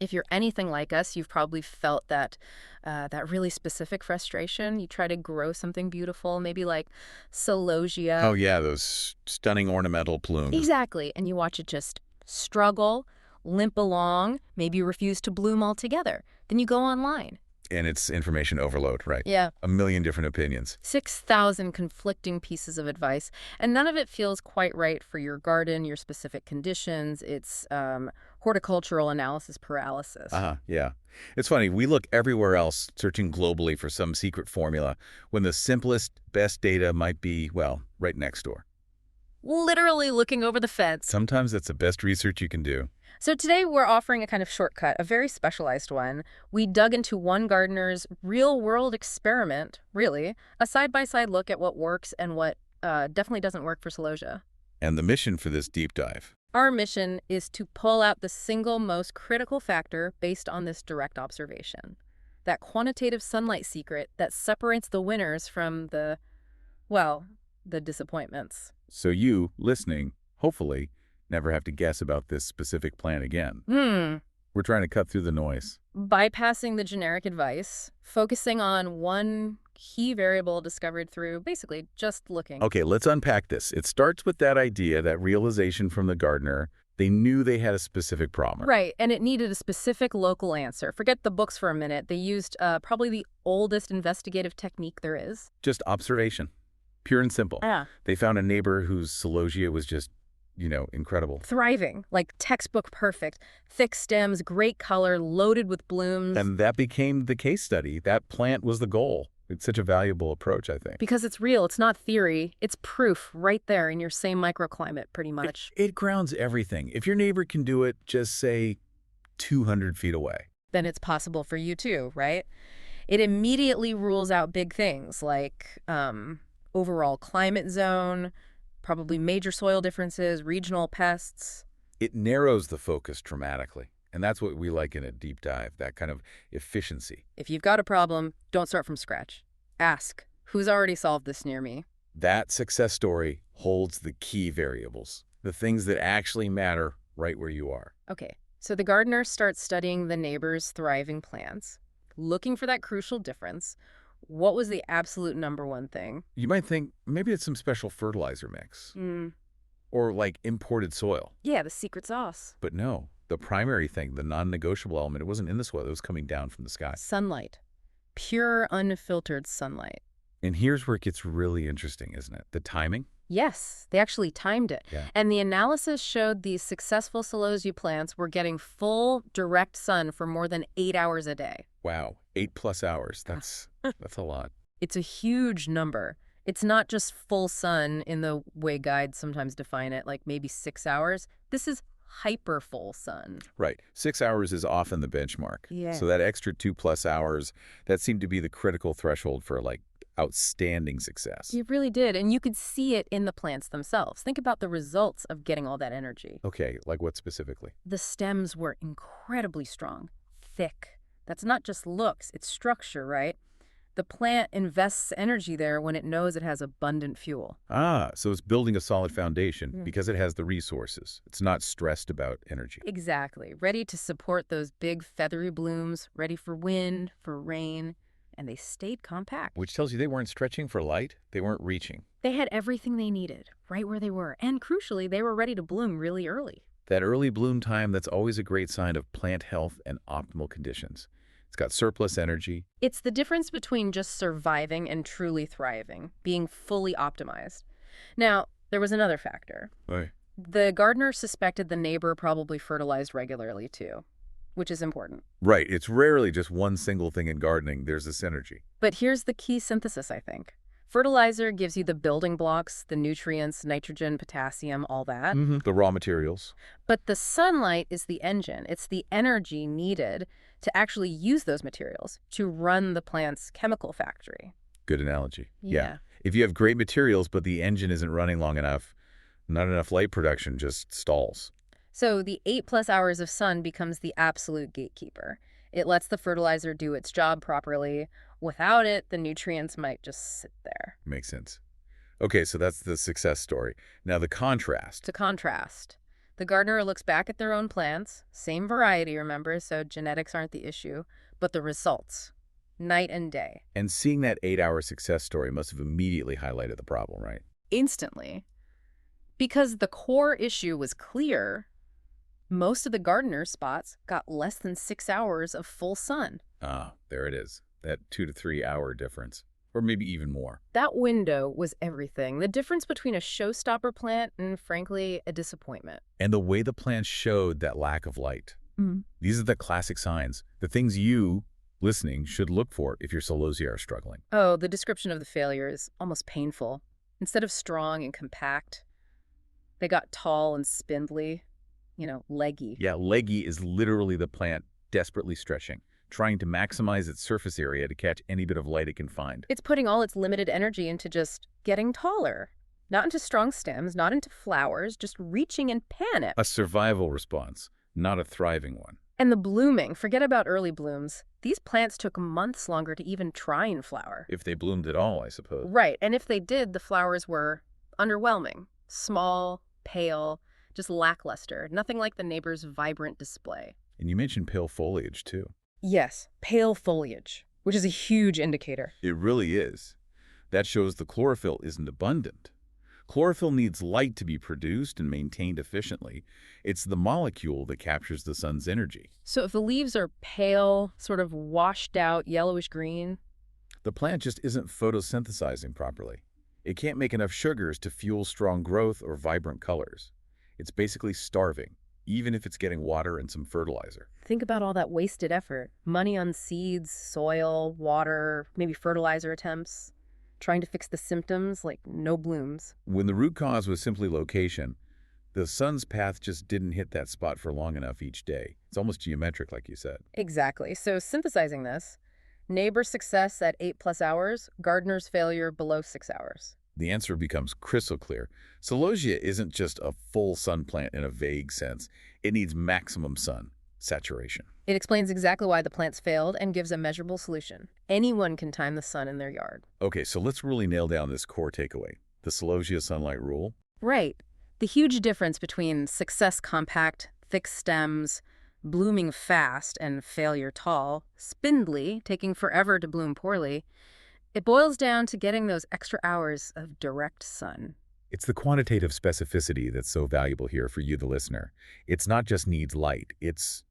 If you're anything like us, you've probably felt that really specific frustration. You try to grow something beautiful, maybe like Oh, Celosia. yeah, those stunning ornamental plumes. Exactly. And you watch it just struggle, limp along, maybe refuse to bloom altogether. Then you go online. And it's information overload, right? Yeah. A million different opinions. 6,000 conflicting pieces of advice, and none of it feels quite right for your garden, your specific conditions. It's horticultural analysis paralysis. Yeah. It's funny, we look everywhere else, searching globally for some secret formula, when the simplest, best data might be, well, right next door. Literally looking over the fence. Sometimes that's the best research you can do. So today we're offering a kind of shortcut, a very specialized one. We dug into one gardener's real-world experiment, really, a side-by-side look at what works and what definitely doesn't work for Celosia. And the mission for this deep dive. Our mission is to pull out the single most critical factor based on this direct observation. That quantitative sunlight secret that separates the winners from the disappointments. So you, listening, hopefully, never have to guess about this specific plant again. We're trying to cut through the noise. Bypassing the generic advice, focusing on one key variable discovered through basically just looking. Okay, let's unpack this. It starts with that idea, that realization from the gardener. They knew they had a specific problem. Right, and it needed a specific local answer. Forget the books for a minute. They used probably the oldest investigative technique there is. Just observation. Pure and simple. Yeah. They found a neighbor whose celosia was just, incredible. Thriving, like textbook perfect. Thick stems, great color, loaded with blooms. And that became the case study. That plant was the goal. It's such a valuable approach, I think. Because it's real, it's not theory. It's proof right there in your same microclimate, pretty much. It grounds everything. If your neighbor can do it, just say 200 feet away. Then it's possible for you too, right? It immediately rules out big things like overall climate zone, probably major soil differences, regional pests. It narrows the focus dramatically. And that's what we like in a deep dive, that kind of efficiency. If you've got a problem, don't start from scratch. Ask, who's already solved this near me? That success story holds the key variables, the things that actually matter right where you are. Okay, so the gardener starts studying the neighbor's thriving plants, looking for that crucial difference. What was the absolute number one thing? You might think maybe it's some special fertilizer mix or like imported soil. Yeah, the secret sauce. But no, the primary thing, the non-negotiable element, it wasn't in the soil. It was coming down from the sky. Sunlight. Pure, unfiltered sunlight. And here's where it gets really interesting, isn't it? The timing. Yes, they actually timed it. Yeah. And the analysis showed these successful Celosia plants were getting full, direct sun for more than 8 hours a day. Wow, 8+ hours. That's a lot. It's a huge number. It's not just full sun in the way guides sometimes define it, like maybe 6 hours. This is hyper full sun. Right. 6 hours is often the benchmark. Yeah. So that extra 2+ hours, that seemed to be the critical threshold for like outstanding success. It really did. And you could see it in the plants themselves. Think about the results of getting all that energy. Okay, like what specifically? The stems were incredibly strong, thick. That's not just looks, it's structure, right? The plant invests energy there when it knows it has abundant fuel. So it's building a solid foundation because it has the resources. It's not stressed about energy. Exactly. Ready to support those big feathery blooms, ready for wind, for rain, and they stayed compact. Which tells you they weren't stretching for light. They weren't reaching. They had everything they needed, right where they were. And crucially, they were ready to bloom really early. That early bloom time, that's always a great sign of plant health and optimal conditions. It's got surplus energy. It's the difference between just surviving and truly thriving, being fully optimized. Now, there was another factor. Right. The gardener suspected the neighbor probably fertilized regularly too, which is important. Right. It's rarely just one single thing in gardening. There's a synergy. But here's the key synthesis, I think. Fertilizer gives you the building blocks, the nutrients, nitrogen, potassium, all that. The raw materials. But the sunlight is the engine. It's the energy needed to actually use those materials to run the plant's chemical factory. Good analogy. Yeah. If you have great materials, but the engine isn't running long enough, not enough light production just stalls. So the 8+ hours of sun becomes the absolute gatekeeper. It lets the fertilizer do its job properly. Without it, the nutrients might just sit there. Makes sense. Okay, so that's the success story. Now the contrast. To contrast, The gardener looks back at their own plants, same variety, remember, so genetics aren't the issue, but the results, night and day. And seeing that 8-hour success story must have immediately highlighted the problem, right? Instantly. Because the core issue was clear, most of the gardener's spots got less than 6 hours of full sun. Ah, there it is. That 2 to 3 hour difference. Or maybe even more. That window was everything. The difference between a showstopper plant and, frankly, a disappointment. And the way the plants showed that lack of light. These are the classic signs, the things you, listening, should look for if your Celosia are struggling. Oh, the description of the failure is almost painful. Instead of strong and compact, they got tall and spindly, leggy. Yeah, leggy is literally the plant desperately stretching, trying to maximize its surface area to catch any bit of light it can find. It's putting all its limited energy into just getting taller. Not into strong stems, not into flowers, just reaching in panic. A survival response, not a thriving one. And the blooming, forget about early blooms. These plants took months longer to even try and flower. If they bloomed at all, I suppose. Right, and if they did, the flowers were underwhelming. Small, pale, just lackluster. Nothing like the neighbor's vibrant display. And you mentioned pale foliage, too. Yes, pale foliage, which is a huge indicator. It really is. That shows the chlorophyll isn't abundant. Chlorophyll needs light to be produced and maintained efficiently. It's the molecule that captures the sun's energy. So if the leaves are pale, sort of washed out, yellowish green, The plant just isn't photosynthesizing properly. It can't make enough sugars to fuel strong growth or vibrant colors. It's basically starving, even if it's getting water and some fertilizer. think about all that wasted effort. Money on seeds, soil, water, maybe fertilizer attempts. Trying to fix the symptoms, like no blooms. When the root cause was simply location, the sun's path just didn't hit that spot for long enough each day. It's almost geometric, like you said. Exactly. So synthesizing this, neighbor success at 8+ hours, gardener's failure below 6 hours. The answer becomes crystal clear. Celosia isn't just a full sun plant in a vague sense. It needs maximum sun, saturation. It explains exactly why the plants failed and gives a measurable solution. Anyone can time the sun in their yard. Okay, so let's really nail down this core takeaway. The Celosia sunlight rule. Right. The huge difference between success compact, thick stems, blooming fast, and failure tall, spindly, taking forever to bloom poorly, it boils down to getting those extra hours of direct sun. It's the quantitative specificity that's so valuable here for you, the listener. It's not just needs light. It's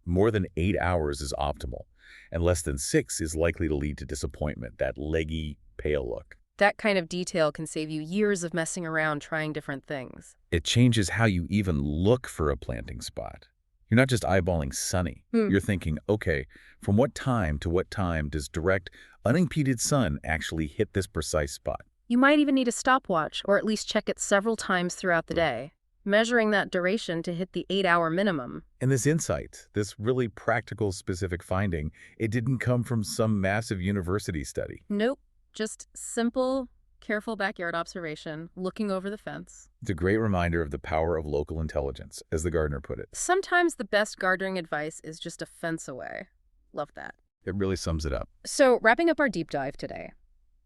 more than 8 hours is optimal, and less than 6 is likely to lead to disappointment, that leggy, pale look. That kind of detail can save you years of messing around trying different things. It changes how you even look for a planting spot. You're not just eyeballing sunny. You're thinking, okay, from what time to what time does direct, unimpeded sun actually hit this precise spot? You might even need a stopwatch, or at least check it several times throughout the day, measuring that duration to hit the 8-hour minimum. And this insight, this really practical, specific finding, it didn't come from some massive university study. Nope, just simple, careful backyard observation, looking over the fence. It's a great reminder of the power of local intelligence, as the gardener put it. Sometimes the best gardening advice is just a fence away. Love that. It really sums it up. So, wrapping up our deep dive today,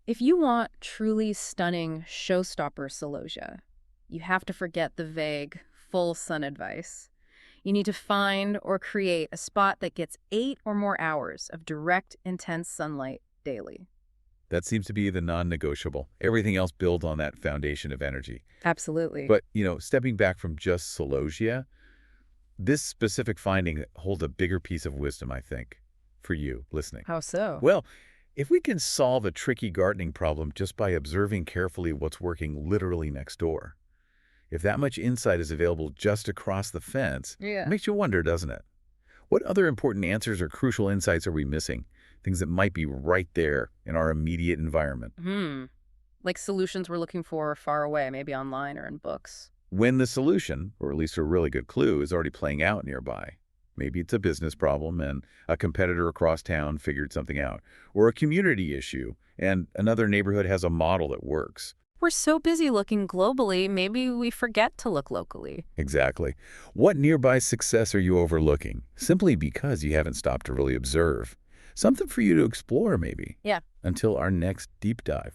if you want truly stunning showstopper celosia, you have to forget the vague, full sun advice. You need to find or create a spot that gets 8 or more hours of direct, intense sunlight daily. That seems to be the non-negotiable. Everything else builds on that foundation of energy. Absolutely. But, stepping back from just Celosia, this specific finding holds a bigger piece of wisdom, I think, for you listening. How so? Well, if we can solve a tricky gardening problem just by observing carefully what's working literally next door, if that much insight is available just across the fence, it makes you wonder, doesn't it? What other important answers or crucial insights are we missing? Things that might be right there in our immediate environment. Like solutions we're looking for far away, maybe online or in books. When the solution, or at least a really good clue, is already playing out nearby. Maybe it's a business problem and a competitor across town figured something out. Or a community issue and another neighborhood has a model that works. We're so busy looking globally, maybe we forget to look locally. Exactly. What nearby success are you overlooking? Simply because you haven't stopped to really observe. Something for you to explore, maybe. Yeah. Until our next deep dive.